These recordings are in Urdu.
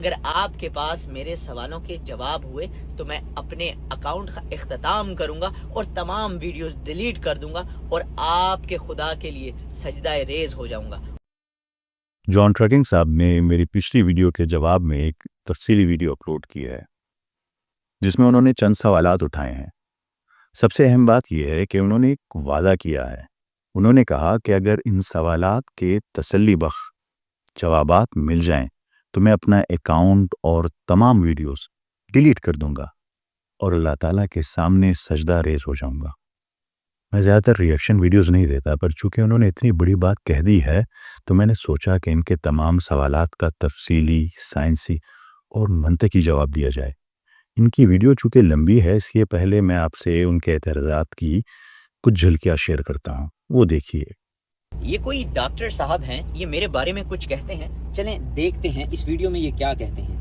اگر آپ کے پاس میرے سوالوں کے جواب ہوئے تو میں اپنے اکاؤنٹ کا اختتام کروں گا اور تمام ویڈیوز ڈیلیٹ کر دوں گا اور آپ کے خدا کے لیے سجدہ ریز ہو جاؤں گا۔ جان ٹرکنگ صاحب نے میری پچھلی ویڈیو کے جواب میں ایک تفصیلی ویڈیو اپلوڈ کی ہے جس میں انہوں نے چند سوالات اٹھائے ہیں۔ سب سے اہم بات یہ ہے کہ انہوں نے ایک وعدہ کیا ہے۔ انہوں نے کہا کہ اگر ان سوالات کے تسلی بخش جوابات مل جائیں تو میں اپنا اکاؤنٹ اور تمام ویڈیوز ڈیلیٹ کر دوں گا اور اللہ تعالیٰ کے سامنے سجدہ ریز ہو جاؤں گا۔ میں زیادہ تر ریئیکشن ویڈیوز نہیں دیتا، پر چونکہ انہوں نے اتنی بڑی بات کہہ دی ہے تو میں نے سوچا کہ ان کے تمام سوالات کا تفصیلی، سائنسی اور منطقی جواب دیا جائے۔ ان کی ویڈیو چونکہ لمبی ہے، اس لیے پہلے میں آپ سے ان کے اعتراضات کی کچھ جھلکیاں شیئر کرتا ہوں، وہ دیکھیے۔ یہ کوئی ڈاکٹر صاحب ہیں، یہ میرے بارے میں کچھ کہتے ہیں، چلیں دیکھتے ہیں اس ویڈیو میں یہ کیا کہتے ہیں۔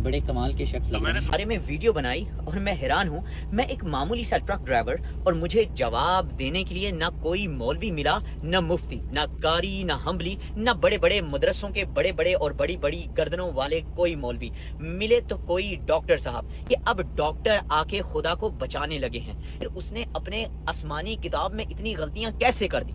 بڑے کمال کے شخص لگ رہے ہیں۔ بارے میں ویڈیو بنائی اور میں حیران ہوں، میں ایک معمولی سا ٹرک ڈرائیور اور مجھے جواب دینے کے لیے نہ کوئی مولوی ملا، نہ مفتی، نہ قاری، نہ حنبلی، نہ بڑے بڑے مدرسوں کے بڑے بڑے اور بڑی بڑی گردنوں والے کوئی مولوی ملے، تو کوئی ڈاکٹر صاحب کہ اب ڈاکٹر آ کے خدا کو بچانے لگے ہیں۔ پھر اس نے اپنے آسمانی کتاب میں اتنی غلطیاں کیسے کر دی؟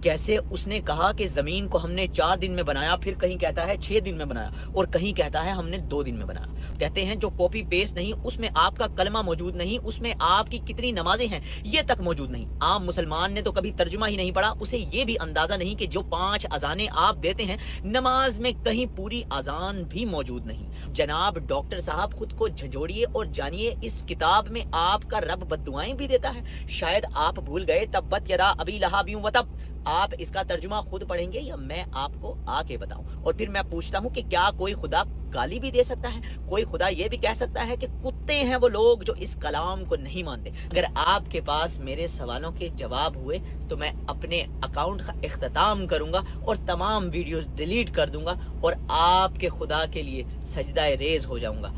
کیسے اس نے کہا کہ زمین کو ہم نے 4 دن میں بنایا، پھر کہیں کہتا ہے 6 دن میں بنایا، اور کہیں کہتا ہے ہم نے 2 دن میں بنایا۔ کہتے ہیں جو کاپی پیسٹ نہیں، اس میں آپ کا کلمہ موجود نہیں، اس میں آپ کی کتنی نمازیں ہیں یہ تک موجود نہیں۔ عام مسلمان نے تو کبھی ترجمہ ہی نہیں پڑھا، اسے یہ بھی اندازہ نہیں کہ جو 5 اذانیں آپ دیتے ہیں نماز میں کہیں پوری اذان بھی موجود نہیں۔ جناب ڈاکٹر صاحب خود کو جھنجھوڑیے اور جانیے اس کتاب میں آپ کا رب بد دعائیں بھی دیتا ہے۔ شاید آپ بھول گئے، تبت یدا ابی لہب وتب۔ آپ اس کا ترجمہ خود پڑھیں گے یا میں آپ کو آ کے بتاؤں؟ اور پھر میں پوچھتا ہوں کہ کیا کوئی خدا گالی بھی دے سکتا ہے؟ کوئی خدا یہ بھی کہہ سکتا ہے کہ کتے ہیں وہ لوگ جو اس کلام کو نہیں مانتے؟ اگر آپ کے پاس میرے سوالوں کے جواب ہوئے تو میں اپنے اکاؤنٹ کا اختتام کروں گا اور تمام ویڈیوز ڈیلیٹ کر دوں گا اور آپ کے خدا کے لیے سجدہ ریز ہو جاؤں گا۔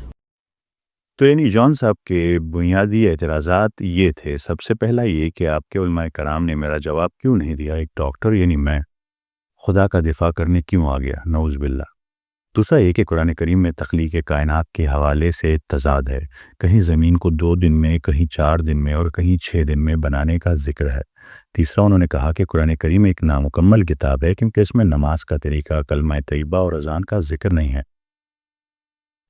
تو یعنی جان صاحب کے بنیادی اعتراضات یہ تھے۔ سب سے پہلا یہ کہ آپ کے علماء کرام نے میرا جواب کیوں نہیں دیا، ایک ڈاکٹر یعنی میں خدا کا دفاع کرنے کیوں آ گیا، نعوذ باللہ۔ دوسرا یہ کہ قرآن کریم میں تخلیق کائنات کے حوالے سے تضاد ہے، کہیں زمین کو 2 دن میں، کہیں 4 دن میں اور کہیں 6 دن میں بنانے کا ذکر ہے۔ تیسرا انہوں نے کہا کہ قرآن کریم ایک نامکمل کتاب ہے کیونکہ اس میں نماز کا طریقہ، کلمہ طیبہ اور اذان کا ذکر نہیں ہے۔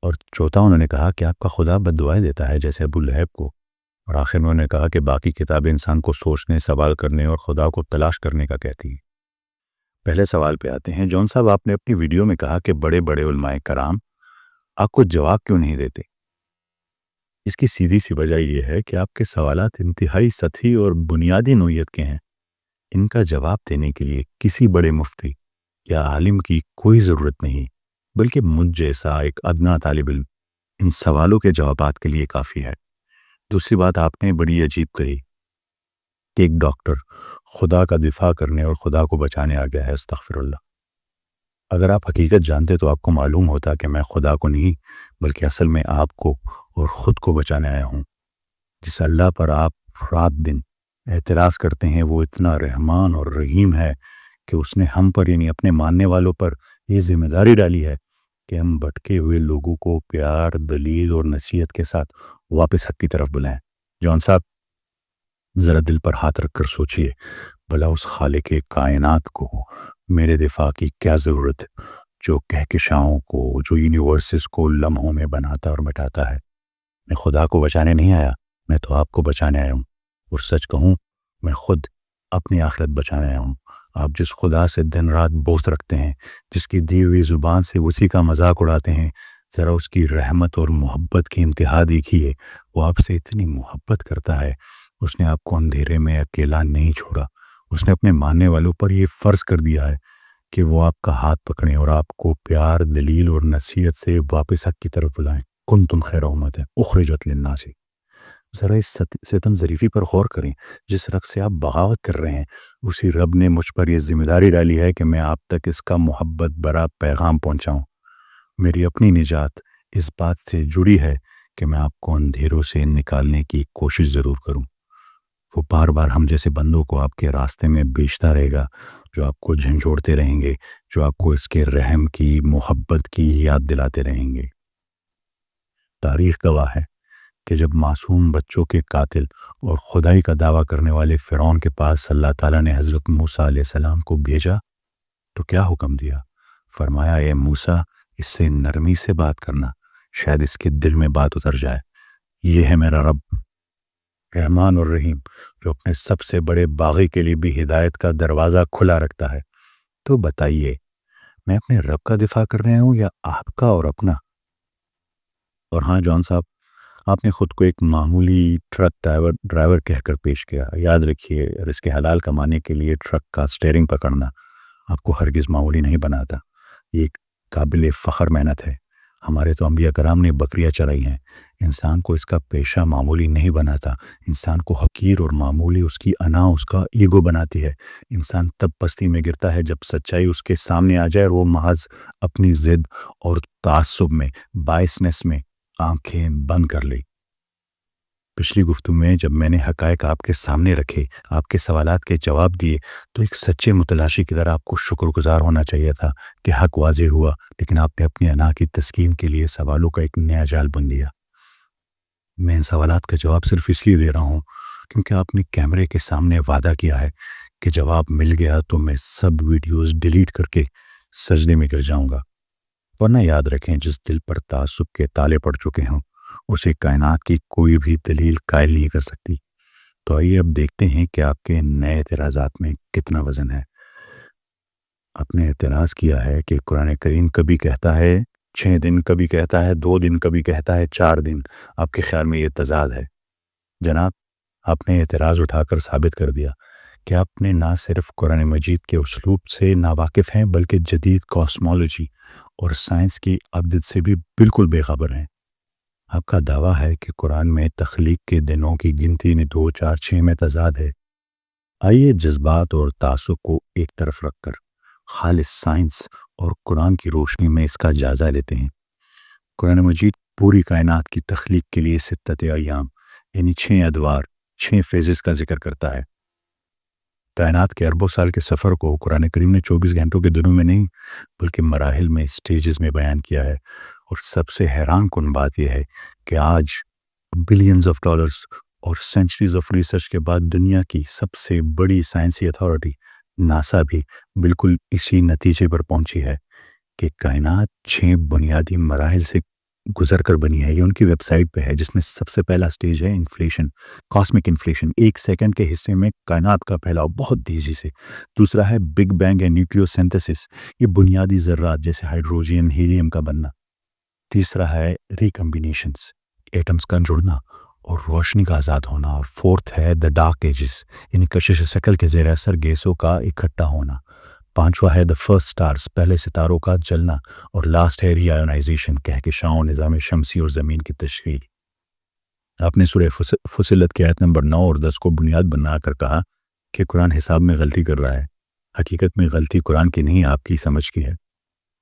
اور چوتھا انہوں نے کہا کہ آپ کا خدا بد دعائیں دیتا ہے جیسے ابو لہب کو۔ اور آخر میں انہوں نے کہا کہ باقی کتابیں انسان کو سوچنے، سوال کرنے اور خدا کو تلاش کرنے کا کہتی ہیں۔ پہلے سوال پہ آتے ہیں۔ جون صاحب، آپ نے اپنی ویڈیو میں کہا کہ بڑے بڑے علماء کرام آپ کو جواب کیوں نہیں دیتے؟ اس کی سیدھی سی وجہ یہ ہے کہ آپ کے سوالات انتہائی سطحی اور بنیادی نوعیت کے ہیں۔ ان کا جواب دینے کے لیے کسی بڑے مفتی یا عالم کی کوئی ضرورت نہیں، بلکہ مجھ جیسا ایک ادنا طالب علم ان سوالوں کے جوابات کے لیے کافی ہے۔ دوسری بات آپ نے بڑی عجیب کہی کہ ایک ڈاکٹر خدا کا دفاع کرنے اور خدا کو بچانے آ گیا ہے، استغفر اللہ۔ اگر آپ حقیقت جانتے تو آپ کو معلوم ہوتا کہ میں خدا کو نہیں بلکہ اصل میں آپ کو اور خود کو بچانے آیا ہوں۔ جس اللہ پر آپ رات دن اعتراض کرتے ہیں وہ اتنا رحمان اور رحیم ہے کہ اس نے ہم پر یعنی اپنے ماننے والوں پر یہ ذمہ داری ڈالی ہے کہ ہم بھٹکے ہوئے لوگوں کو پیار، دلیل اور نصیحت کے ساتھ واپس حق کی طرف بلائیں۔ جون صاحب، ذرا دل پر ہاتھ رکھ کر سوچئے، بھلا اس خالق کائنات کو میرے دفاع کی کیا ضرورت ہے، جو کہکشاؤں کو، جو یونیورسز کو لمحوں میں بناتا اور مٹاتا ہے۔ میں خدا کو بچانے نہیں آیا، میں تو آپ کو بچانے آیا ہوں۔ اور سچ کہوں، میں خود اپنی آخرت بچانے آیا ہوں۔ آپ جس خدا سے دن رات بوس رکھتے ہیں، جس کی دی ہوئی زبان سے اسی کا مذاق اڑاتے ہیں، ذرا اس کی رحمت اور محبت کی انتہا دیکھیے۔ وہ آپ سے اتنی محبت کرتا ہے، اس نے آپ کو اندھیرے میں اکیلا نہیں چھوڑا۔ اس نے اپنے ماننے والوں پر یہ فرض کر دیا ہے کہ وہ آپ کا ہاتھ پکڑیں اور آپ کو پیار، دلیل اور نصیحت سے واپس حق کی طرف بلائیں۔ کنتم خیر امت اخرجت للناس۔ ذرا اس ستم ظریفی پر غور کریں۔ جس رقص سے آپ بغاوت کر رہے ہیں، اسی رب نے مجھ پر یہ ذمہ داری ڈالی ہے کہ میں آپ تک اس کا محبت برا پیغام پہنچاؤں۔ میری اپنی نجات اس بات سے جڑی ہے کہ میں آپ کو اندھیروں سے نکالنے کی کوشش ضرور کروں۔ وہ بار بار ہم جیسے بندوں کو آپ کے راستے میں بیچتا رہے گا، جو آپ کو جھنجھوڑتے رہیں گے، جو آپ کو اس کے رحم کی، محبت کی یاد دلاتے رہیں گے۔ تاریخ گواہ ہے کہ جب معصوم بچوں کے قاتل اور خدائی کا دعویٰ کرنے والے فرعون کے پاس اللہ تعالیٰ نے حضرت موسیٰ علیہ السلام کو بھیجا تو کیا حکم دیا؟ فرمایا، اے موسیٰ، اس سے نرمی سے بات کرنا، شاید اس کے دل میں بات اتر جائے۔ یہ ہے میرا رب، رحمان اور رحیم، جو اپنے سب سے بڑے باغی کے لیے بھی ہدایت کا دروازہ کھلا رکھتا ہے۔ تو بتائیے، میں اپنے رب کا دفاع کر رہا ہوں یا آپ کا اور اپنا؟ اور ہاں جان صاحب، آپ نے خود کو ایک معمولی ٹرک ڈرائیور کہہ کر پیش کیا۔ یاد رکھیے، رزق حلال کمانے کے لیے ٹرک کا سٹیئرنگ پکڑنا آپ کو ہرگز معمولی نہیں بناتا۔ یہ ایک قابل فخر محنت ہے۔ ہمارے تو انبیاء کرام نے بکریاں چرائی ہیں۔ انسان کو اس کا پیشہ معمولی نہیں بناتا۔ انسان کو حقیر اور معمولی اس کی انا، اس کا ایگو بناتی ہے۔ انسان تب پستی میں گرتا ہے جب سچائی اس کے سامنے آ جائے اور وہ محض اپنی ضد اور تعصب میں، بائسنس میں آنکھیں بند کر لے۔ پچھلی گفتگو میں جب میں نے حقائق آپ کے سامنے رکھے، آپ کے سوالات کے جواب دیے، تو ایک سچے متلاشی کی طرح آپ کو شکر گزار ہونا چاہیے تھا کہ حق واضح ہوا، لیکن آپ نے اپنی انا کی تسکین کے لیے سوالوں کا ایک نیا جال بن دیا۔ میں ان سوالات کا جواب صرف اس لیے دے رہا ہوں کیونکہ آپ نے کیمرے کے سامنے وعدہ کیا ہے کہ جواب مل گیا تو میں سب ویڈیوز ڈیلیٹ کر کے سجدے میں گر جاؤں گا۔ ورنہ یاد رکھیں، جس دل پر تعصب کے تالے پڑ چکے ہوں اسے کائنات کی کوئی بھی دلیل قائل نہیں کر سکتی۔ تو آئیے اب دیکھتے ہیں کہ آپ کے نئے اعتراضات میں کتنا وزن ہے۔ آپ نے اعتراض کیا ہے کہ قرآن کریم کبھی کہتا ہے 6 دن، کبھی کہتا ہے 2 دن، کبھی کہتا ہے 4 دن۔ آپ کے خیال میں یہ تضاد ہے؟ جناب، آپ نے اعتراض اٹھا کر ثابت کر دیا کہ آپ نے نہ صرف قرآن مجید کے اسلوب سے ناواقف ہیں بلکہ جدید کاسمولوجی اور سائنس کی ابجد سے بھی بالکل بے خبر ہیں۔ آپ کا دعویٰ ہے کہ قرآن میں تخلیق کے دنوں کی گنتی نے 2، 4، 6 میں تضاد ہے۔ آئیے جذبات اور تعصب کو ایک طرف رکھ کر خالص سائنس اور قرآن کی روشنی میں اس کا جائزہ لیتے ہیں۔ قرآن مجید پوری کائنات کی تخلیق کے لیے 6 ایام یعنی 6 ادوار، 6 فیزز کا ذکر کرتا ہے۔ کائنات کے اربوں سال کے سفر کو قرآن کریم نے 24 گھنٹوں کے دنوں میں نہیں بلکہ مراحل میں، سٹیجز میں بیان کیا ہے۔ اور سب سے حیران کن بات یہ ہے کہ آج بلینز آف ڈالرز اور سینچریز آف ریسرچ کے بعد دنیا کی سب سے بڑی سائنسی اتھارٹی ناسا بھی بالکل اسی نتیجے پر پہنچی ہے کہ کائنات 6 بنیادی مراحل سے گزر کر بنی ہے۔ یہ ان کی ویب سائٹ پہ ہے، جس میں سب سے پہلا سٹیج ہے انفلیشن، کاسمک انفلیشن، 1 سیکنڈ کے حصے میں کائنات کا پھیلاؤ بہت تیزی سے۔ دوسرا ہے بگ بینگ یا نیوکلیو سینتھسس، یہ بنیادی ذرات جیسے ہائیڈروجن، ہیلیم کا بننا۔ تیسرا ہے ریکمبینیشنز، ایٹمز کا جڑنا اور روشنی کا آزاد ہونا۔ اور فورتھ ہے دا ڈارک ایجز، یعنی کشش ثقل کے زیر اثر گیسوں کا اکٹھا ہونا۔ پانچواں ہے دا فرسٹ سٹارز، پہلے ستاروں کا جلنا۔ اور لاسٹ ہے ری آئونائزیشن، کہکشاؤں، نظام شمسی اور زمین کی تشکیل۔ آپ نے سورہ فصلت کی آیت نمبر 9 اور 10 کو بنیاد بنا کر کہا کہ قرآن حساب میں غلطی کر رہا ہے۔ حقیقت میں غلطی قرآن کی نہیں، آپ کی سمجھ کی ہے۔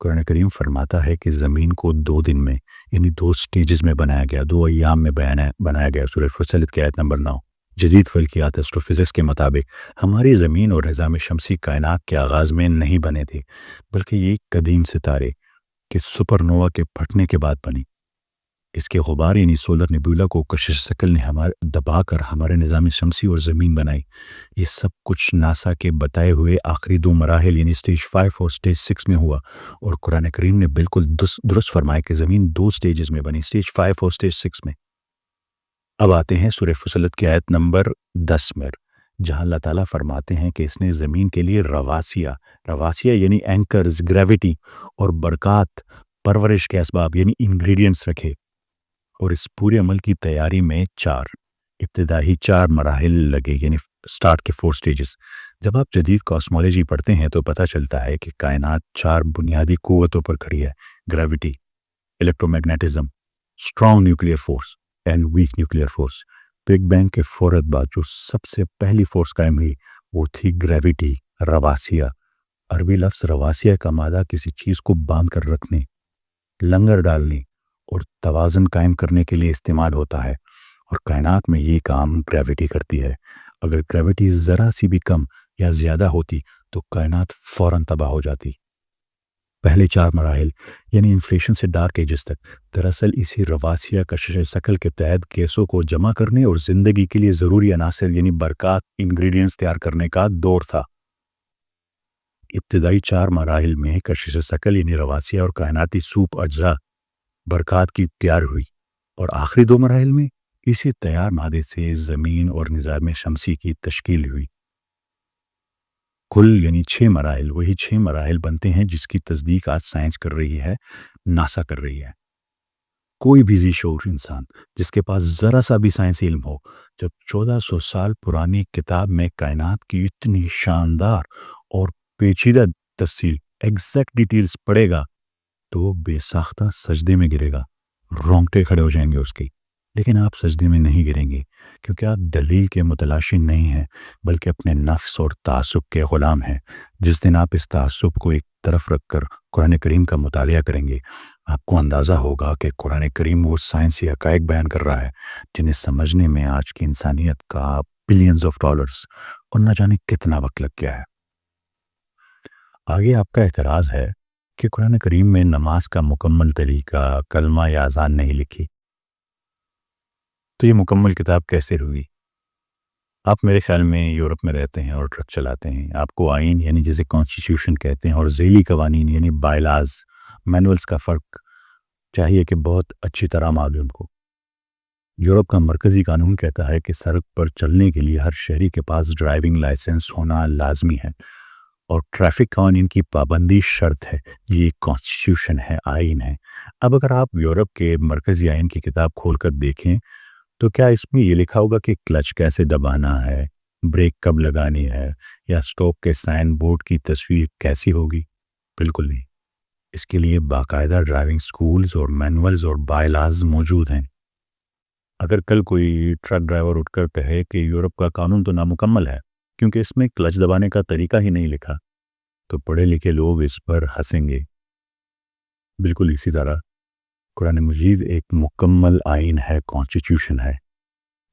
قرآن کریم فرماتا ہے کہ زمین کو 2 دن میں یعنی 2 سٹیجز میں بنایا گیا، 2 ایام میں بنایا گیا۔ سورہ فصلت کی آیت نمبر 9۔ جدید فلکیات ایسٹروفزکس کے مطابق ہماری زمین اور نظام شمسی کائنات کے آغاز میں نہیں بنے تھے بلکہ یہ قدیم ستارے کے سپر نووا کے پھٹنے کے بعد بنی۔ اس کے غبار یعنی سولر نیبولا کو کشش ثقل نے دبا کر ہمارے نظام شمسی اور زمین بنائی۔ یہ سب کچھ ناسا کے بتائے ہوئے آخری 2 مراحل یعنی سٹیج 5 اور سٹیج 6 میں ہوا۔ اور قرآن کریم نے بالکل درست فرمایا کہ زمین 2 سٹیجز میں بنی، سٹیج 5 اور سٹیج 6 میں۔ اب آتے ہیں سورہ فصلت کی آیت نمبر 10 میں، جہاں اللہ تعالیٰ فرماتے ہیں کہ اس نے زمین کے لیے رواسیہ یعنی اینکرز، گریوٹی اور برکات، پرورش کے اسباب یعنی انگریڈینٹس رکھے۔ اور اس پورے عمل کی تیاری میں 4 ابتدائی مراحل لگے، یعنی سٹارٹ کے 4 سٹیجز۔ جب آپ جدید کاسمولوجی پڑھتے ہیں تو پتہ چلتا ہے کہ کائنات 4 بنیادی قوتوں پر کھڑی ہے: gravity, electro magnetism, strong nuclear force and weak nuclear force. Big bang کے فوراً بعد جو سب سے پہلی فورس قائم ہوئی وہ تھی گریوٹی، رواسیہ۔ عربی لفظ رواسیہ کا مادہ کسی چیز کو باندھ کر رکھنے، لنگر ڈالنے اور توازن قائم کرنے کے لیے استعمال ہوتا ہے، اور کائنات میں یہ کام گریوٹی کرتی ہے۔ اگر گریوٹی ذرا سی بھی کم یا زیادہ ہوتی تو کائنات فوراً تباہ ہو جاتی۔ پہلے 4 مراحل یعنی انفلیشن سے ڈارک ایجز تک دراصل اسی رواسیہ کشش ثقل کے تحت گیسوں کو جمع کرنے اور زندگی کے لیے ضروری عناصر یعنی برکات انگریڈینٹس تیار کرنے کا دور تھا۔ ابتدائی 4 مراحل میں کشش ثقل یعنی رواسیہ اور کائناتی سوپ اجزاء برکات کی تیار ہوئی، اور آخری 2 مراحل میں اسی تیار مادے سے زمین اور نظام شمسی کی تشکیل ہوئی۔ کل یعنی 6 مراحل وہی 6 مراحل بنتے ہیں جس کی تصدیق آج سائنس کر رہی ہے، ناسا کر رہی ہے۔ کوئی بھی ذی شعور انسان جس کے پاس ذرا سا بھی سائنسی علم ہو، جب 1400 سال پرانی کتاب میں کائنات کی اتنی شاندار اور پیچیدہ تفصیل ایگزیکٹ ڈیٹیلز پڑھے گا تو وہ بے ساختہ سجدے میں گرے گا، رونگٹے کھڑے ہو جائیں گے اس کی۔ لیکن آپ سجدے میں نہیں گریں گے، کیونکہ آپ دلیل کے متلاشی نہیں ہیں بلکہ اپنے نفس اور تعصب کے غلام ہیں۔ جس دن آپ اس تعصب کو ایک طرف رکھ کر قرآن کریم کا مطالعہ کریں گے، آپ کو اندازہ ہوگا کہ قرآن کریم وہ سائنسی حقائق بیان کر رہا ہے جنہیں سمجھنے میں آج کی انسانیت کا بلینز آف ڈالرز اور نہ جانے کتنا وقت لگ گیا ہے۔ آگے آپ کا اعتراض ہے کہ قرآن کریم میں نماز کا مکمل طریقہ کلمہ یا اذان نہیں لکھی، تو یہ مکمل کتاب کیسے ہوئی؟ آپ میرے خیال میں یورپ میں رہتے ہیں اور ٹرک چلاتے ہیں، آپ کو آئین یعنی جسے کانسٹیٹیوشن کہتے ہیں اور ذیلی قوانین یعنی بائی لاز مینولز کا فرق چاہیے کہ بہت اچھی طرح معلوم ہو۔ یورپ کا مرکزی قانون کہتا ہے کہ سڑک پر چلنے کے لیے ہر شہری کے پاس ڈرائیونگ لائسنس ہونا لازمی ہے، اور ٹریفک قوانین کی پابندی شرط ہے۔ یہ کانسٹیٹیوشن ہے، آئین ہے۔ اب اگر آپ یورپ کے مرکزی آئین کی کتاب کھول کر دیکھیں تو کیا اس میں یہ لکھا ہوگا کہ کلچ کیسے دبانا ہے، بریک کب لگانی ہے، یا اسٹاپ کے سائن بورڈ کی تصویر کیسی ہوگی؟ بالکل نہیں۔ اس کے لیے باقاعدہ ڈرائیونگ سکولز اور مینولز اور بائی لاز موجود ہیں۔ اگر کل کوئی ٹرک ڈرائیور اٹھ کر کہے کہ یورپ کا قانون تو نامکمل ہے کیونکہ اس میں کلچ دبانے کا طریقہ ہی نہیں لکھا، تو پڑھے لکھے لوگ اس پر ہنسیں گے۔ بالکل اسی طرح قرآن مجید ایک مکمل آئین ہے، کانسٹیٹیوشن ہے،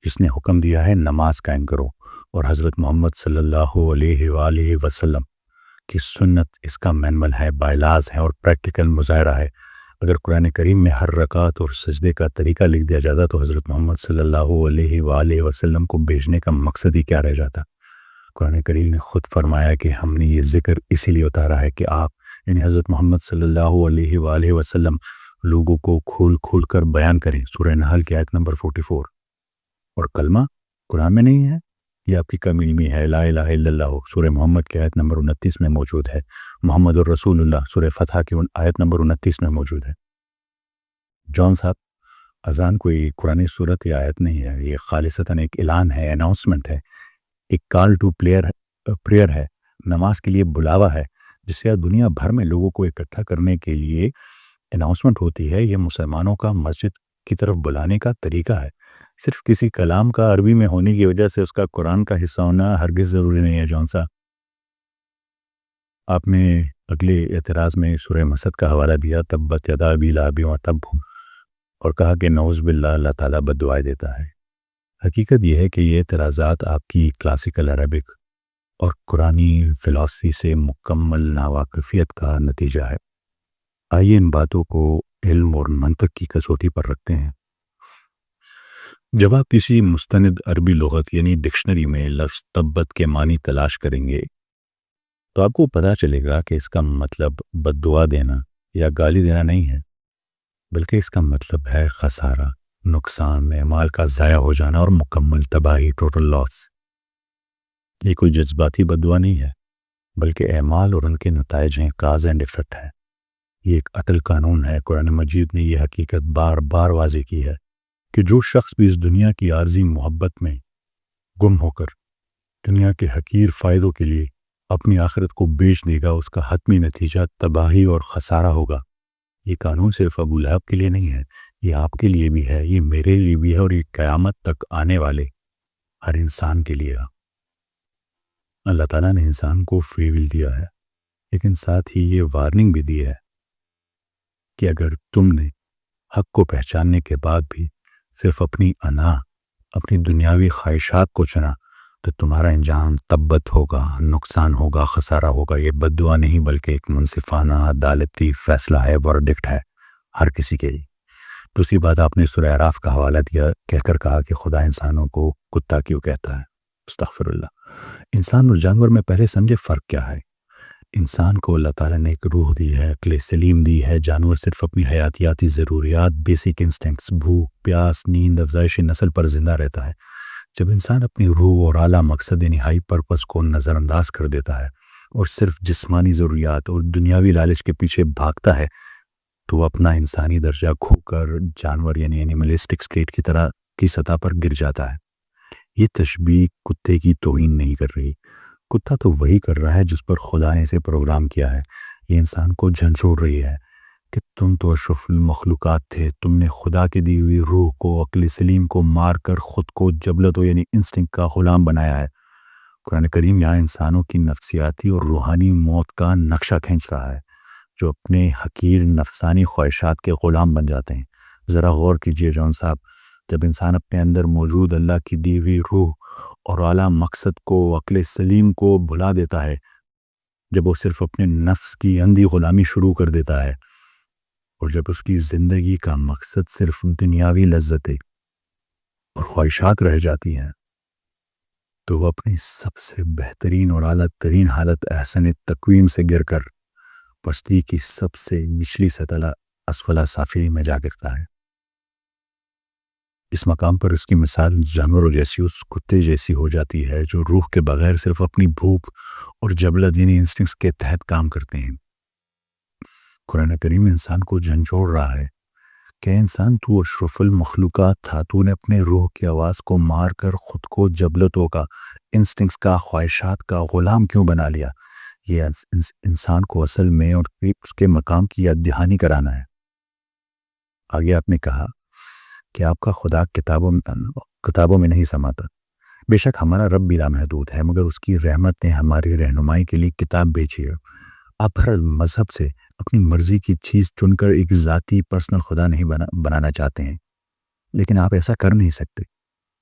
جس نے حکم دیا ہے نماز قائم کرو، اور حضرت محمد صلی اللہ علیہ وآلہ وسلم کی سنت اس کا مینول ہے، بائلاز ہے اور پریکٹیکل مظاہرہ ہے۔ اگر قرآن کریم میں ہر رکعت اور سجدے کا طریقہ لکھ دیا جاتا تو حضرت محمد صلی اللہ علیہ وآلہ وسلم کو بھیجنے کا مقصد ہی کیا رہ جاتا؟ قرآن کریم نے خود فرمایا کہ ہم نے یہ ذکر اسی لیے اتارا ہے کہ آپ یعنی حضرت محمد صلی اللہ علیہ وآلہ وسلم لوگوں کو کھول کھول کر بیان کریں۔ سورہ نحل کی آیت نمبر 44۔ اور کلمہ قرآن میں نہیں ہے، یہ آپ کی کم علمی ہے۔ لا الہ الا اللہ سورہ محمد کی آیت نمبر 29 میں موجود ہے۔ محمد الرسول اللہ سورہ فتح کی آیت نمبر 29 میں موجود ہے۔ جان صاحب، اذان کوئی قرآن صورت یا آیت نہیں ہے، یہ خالصتاً ایک اعلان ہے، اناؤنسمنٹ ہے، ایک کال ٹو پریئر ہے، نماز کے لیے بلاوا ہے، جس سے دنیا بھر میں لوگوں کو اکٹھا کرنے کے لیے اناؤنسمنٹ ہوتی ہے۔ یہ مسلمانوں کا مسجد کی طرف بلانے کا طریقہ ہے۔ صرف کسی کلام کا عربی میں ہونے کی وجہ سے اس کا قرآن کا حصہ ہونا ہرگز ضروری نہیں ہے۔ جان صاحب، آپ نے اگلے اعتراض میں سورہ مسد کا حوالہ دیا، تبت یدا ابی لہب وتب، اور کہا کہ نعوذ باللہ اللہ تعالیٰ بد دعائیں دیتا ہے۔ حقیقت یہ ہے کہ یہ اعتراضات آپ کی کلاسیکل عربک اور قرآنی فلسفی سے مکمل ناواقفیت کا نتیجہ ہے۔ آئیے ان باتوں کو علم اور منطق کی کسوٹی پر رکھتے ہیں۔ جب آپ کسی مستند عربی لغت یعنی ڈکشنری میں لفظ تبت کے معنی تلاش کریں گے تو آپ کو پتہ چلے گا کہ اس کا مطلب بد دعا دینا یا گالی دینا نہیں ہے، بلکہ اس کا مطلب ہے خسارہ، نقصان، اعمال کا ضائع ہو جانا اور مکمل تباہی، ٹوٹل لاس۔ یہ کوئی جذباتی بد دعا نہیں ہے، بلکہ اعمال اور ان کے نتائج ہیں، کاز اینڈ ایفیکٹ ہے۔ یہ ایک اٹل قانون ہے۔ قرآن مجید نے یہ حقیقت بار بار واضح کی ہے کہ جو شخص بھی اس دنیا کی عارضی محبت میں گم ہو کر دنیا کے حقیر فائدوں کے لیے اپنی آخرت کو بیچ دے گا، اس کا حتمی نتیجہ تباہی اور خسارہ ہوگا۔ یہ قانون صرف ابو لہب کے لیے نہیں ہے، یہ آپ کے لیے بھی ہے، یہ میرے لیے بھی ہے، اور یہ قیامت تک آنے والے ہر انسان کے لیے ہے۔ اللہ تعالیٰ نے انسان کو فری ول دیا ہے، لیکن ساتھ ہی یہ وارننگ بھی دی ہے کہ اگر تم نے حق کو پہچاننے کے بعد بھی صرف اپنی انا، اپنی دنیاوی خواہشات کو چنا تو تمہارا انجام تبت ہوگا، نقصان ہوگا، خسارہ ہوگا۔ یہ بد دعا نہیں بلکہ ایک منصفانہ عدالتی فیصلہ ہے، ورڈکٹ ہے ہر کسی کے لیے۔ دوسری بات، آپ نے سورہ اعراف کا حوالہ دیا، کہہ کر کہا کہ خدا انسانوں کو کتا کیوں کہتا ہے۔ استغفر اللہ۔ انسان اور جانور میں پہلے سمجھے فرق کیا ہے۔ انسان کو اللہ تعالیٰ نے ایک روح دی ہے، عقل سلیم دی ہے۔ جانور صرف اپنی حیاتیاتی ضروریات، بیسک انسٹنکٹس، بھوک، پیاس، نیند، افزائش نسل پر زندہ رہتا ہے۔ جب انسان اپنی روح اور اعلیٰ مقصد ہائی پرپس کو نظر انداز کر دیتا ہے اور صرف جسمانی ضروریات اور دنیاوی لالچ کے پیچھے بھاگتا ہے تو وہ اپنا انسانی درجہ کھو کر جانور یعنی اینیملسٹک اسٹیٹ کی طرح کی سطح پر گر جاتا ہے۔ یہ تشبیہ کتے کی توہین نہیں کر رہی۔ کتا تو وہی کر رہا ہے جس پر خدا نے اسے پروگرام کیا ہے۔ یہ انسان کو جھنجھوڑ رہی ہے کہ تم تو اشرف المخلوقات تھے، تم نے خدا کی دی ہوئی روح کو، عقل سلیم کو مار کر خود کو جبلت یعنی انسٹنکٹ کا غلام بنایا ہے۔ قرآن کریم یہاں انسانوں کی نفسیاتی اور روحانی موت کا نقشہ کھینچ رہا ہے، جو اپنے حقیر نفسانی خواہشات کے غلام بن جاتے ہیں۔ ذرا غور کیجئے جون صاحب، جب انسان اپنے اندر موجود اللہ کی دی ہوئی روح اور اعلیٰ مقصد کو، عقل سلیم کو بھلا دیتا ہے، جب وہ صرف اپنے نفس کی اندھی غلامی شروع کر دیتا ہے، اور جب اس کی زندگی کا مقصد صرف دنیاوی لذتیں اور خواہشات رہ جاتی ہیں، تو وہ اپنی سب سے بہترین اور اعلیٰ ترین حالت احسن تقویم سے گر کر پستی کی سب سے نچلی سطح اسفل سافلی میں جا گرتا ہے۔ اس مقام پر اس کی مثال جانوروں جیسی، اس کتے جیسی ہو جاتی ہے جو روح کے بغیر صرف اپنی بھوک اور جبلت یعنی انسٹنکٹس کے تحت کام کرتے ہیں۔ قرآن کریم انسان کو جھنجھوڑ رہا ہے کہ انسان تو اشرف المخلوقات تھا، تو نے اپنے روح کی آواز کو مار کر خود کو جبلتوں کا، انسٹنکٹس کا، خواہشات کا غلام کیوں بنا لیا۔ یہ انسان کو اصل میں اور اس کے مقام کی یاد دہانی کرانا ہے۔ آگے آپ نے کہا کہ آپ کا خدا کتابوں میں نہیں سماتا۔ بے شک ہمارا رب بھی لامحدود ہے، مگر اس کی رحمت نے ہماری رہنمائی کے لیے کتاب بھیجی ہے۔ آپ ہر مذہب سے اپنی مرضی کی چیز چن کر ایک ذاتی پرسنل خدا نہیں بنانا چاہتے ہیں، لیکن آپ ایسا کر نہیں سکتے۔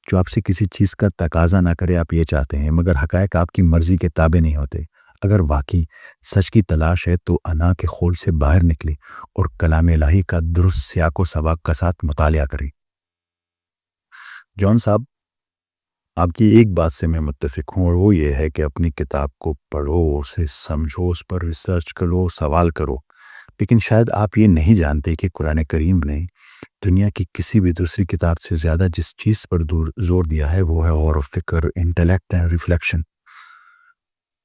جو آپ سے کسی چیز کا تقاضا نہ کرے آپ یہ چاہتے ہیں، مگر حقائق آپ کی مرضی کے تابع نہیں ہوتے۔ اگر واقعی سچ کی تلاش ہے تو انا کے خول سے باہر نکلے اور کلام الہی کا درست سیاق و سباق کے ساتھ مطالعہ کریں۔ جون صاحب، آپ کی ایک بات سے میں متفق ہوں، اور وہ یہ ہے کہ اپنی کتاب کو پڑھو، اسے سمجھو، اس پر ریسرچ کرو، سوال کرو، لیکن شاید آپ یہ نہیں جانتے کہ قرآن کریم نے دنیا کی کسی بھی دوسری کتاب سے زیادہ جس چیز پر زور دیا ہے وہ ہے غور و فکر، انٹلیکٹ اینڈ ریفلیکشن۔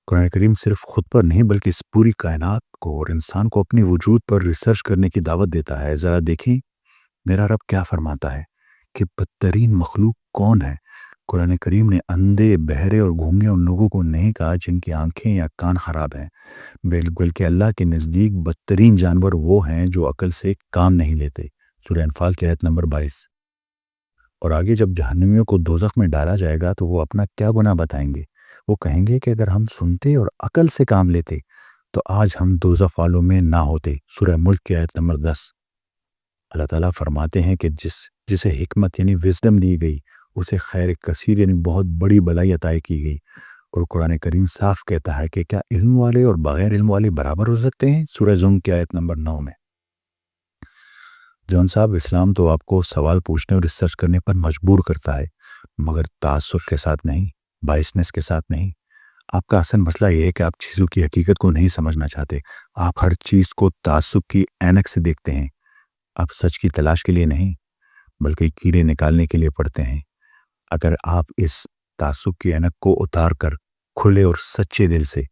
قرآن کریم صرف خود پر نہیں بلکہ اس پوری کائنات کو اور انسان کو اپنی وجود پر ریسرچ کرنے کی دعوت دیتا ہے۔ ذرا دیکھیں میرا رب کیا فرماتا ہے کہ بدترین مخلوق کون ہے۔ قرآن کریم نے اندھے، بہرے اور گونگے ان لوگوں کو نہیں کہا جن کی آنکھیں یا کان خراب ہیں، بلکہ اللہ کے نزدیک بدترین جانور وہ ہیں جو عقل سے کام نہیں لیتے۔ سورہ انفال کی آیت نمبر 22۔ اور آگے جب جہنمیوں کو دوزخ میں ڈالا جائے گا تو وہ اپنا کیا گناہ بتائیں گے؟ وہ کہیں گے کہ اگر ہم سنتے اور عقل سے کام لیتے تو آج ہم دوزخ والوں میں نہ ہوتے۔ سورہ ملک کی آیت نمبر 10۔ اللہ تعالیٰ فرماتے ہیں کہ جسے حکمت یعنی وزڈم دی گئی اسے خیر کثیر یعنی بہت بڑی بلائی عطا کی گئی۔ اور قرآن کریم صاف کہتا ہے کہ کیا علم والے اور بغیر علم والے برابر ہو سکتے ہیں؟ سورہ زم کی آیت نمبر 9 میں۔ جون صاحب، اسلام تو آپ کو سوال پوچھنے اور ریسرچ کرنے پر مجبور کرتا ہے، مگر تعصب کے ساتھ نہیں، بائسنس کے ساتھ نہیں۔ آپ کا اصل مسئلہ یہ ہے کہ آپ چیزوں کی حقیقت کو نہیں سمجھنا چاہتے۔ آپ ہر چیز کو تعصب کی عینک سے دیکھتے ہیں۔ آپ سچ کی تلاش کے لیے نہیں بلکہ کیڑے نکالنے کے لیے پڑھتے ہیں۔ اگر آپ اس تعصب کی عینک کو اتار کر کھلے اور سچے دل سے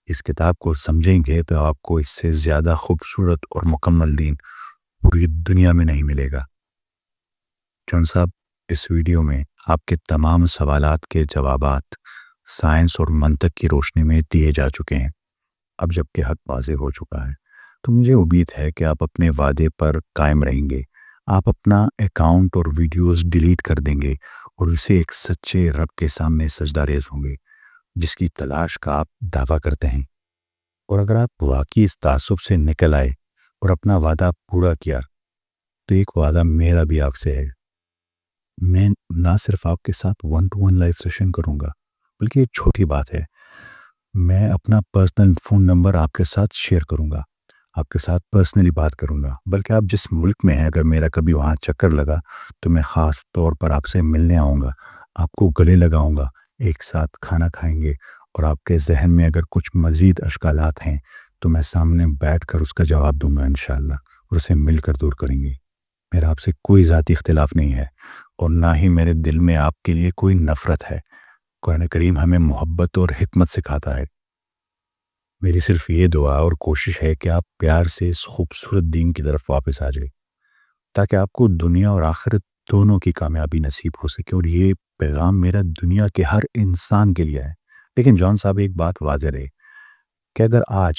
اس کتاب کو سمجھیں گے تو آپ کو اس سے زیادہ خوبصورت اور مکمل دین پوری دنیا میں نہیں ملے گا۔ جون صاحب، اس ویڈیو میں آپ کے تمام سوالات کے جوابات سائنس اور منطق کی روشنی میں دیے جا چکے ہیں۔ اب جب کہ حق واضح ہو چکا ہے تو مجھے امید ہے کہ آپ اپنے وعدے پر قائم رہیں گے۔ آپ اپنا اکاؤنٹ اور ویڈیوز ڈیلیٹ کر دیں گے اور اسے ایک سچے رب کے سامنے سجدہ ریز ہوں گے جس کی تلاش کا آپ دعویٰ کرتے ہیں۔ اور اگر آپ واقعی اس تعصب سے نکل آئے اور اپنا وعدہ پورا کیا تو ایک وعدہ میرا بھی آپ سے ہے، میں نہ صرف آپ کے ساتھ 1-to-1 لائف سیشن کروں گا بلکہ ایک چھوٹی بات ہے، میں اپنا پرسنل فون نمبر آپ کے ساتھ شیئر کروں گا، آپ کے ساتھ پرسنلی بات کروں گا، بلکہ آپ جس ملک میں ہیں اگر میرا کبھی وہاں چکر لگا تو میں خاص طور پر آپ سے ملنے آؤں گا، آپ کو گلے لگاؤں گا، ایک ساتھ کھانا کھائیں گے، اور آپ کے ذہن میں اگر کچھ مزید اشکالات ہیں تو میں سامنے بیٹھ کر اس کا جواب دوں گا انشاءاللہ، اور اسے مل کر دور کریں گے۔ میرا آپ سے کوئی ذاتی اختلاف نہیں ہے، اور نہ ہی میرے دل میں آپ کے لیے کوئی نفرت ہے۔ قرآن کریم ہمیں محبت اور حکمت سکھاتا ہے۔ میری صرف یہ دعا اور کوشش ہے کہ آپ پیار سے اس خوبصورت دین کی طرف واپس آ جائیں، تاکہ آپ کو دنیا اور آخرت دونوں کی کامیابی نصیب ہو سکے، اور یہ پیغام میرا دنیا کے ہر انسان کے لیے ہے۔ لیکن جان صاحب، ایک بات واضح رہے کہ اگر آج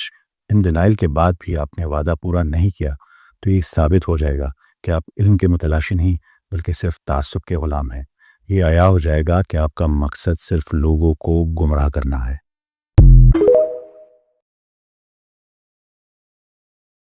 ان دلائل کے بعد بھی آپ نے وعدہ پورا نہیں کیا تو یہ ثابت ہو جائے گا کہ آپ علم کے متلاشی نہیں بلکہ صرف تعصب کے غلام ہیں۔ یہ عیاں ہو جائے گا کہ آپ کا مقصد صرف لوگوں کو گمراہ کرنا ہے۔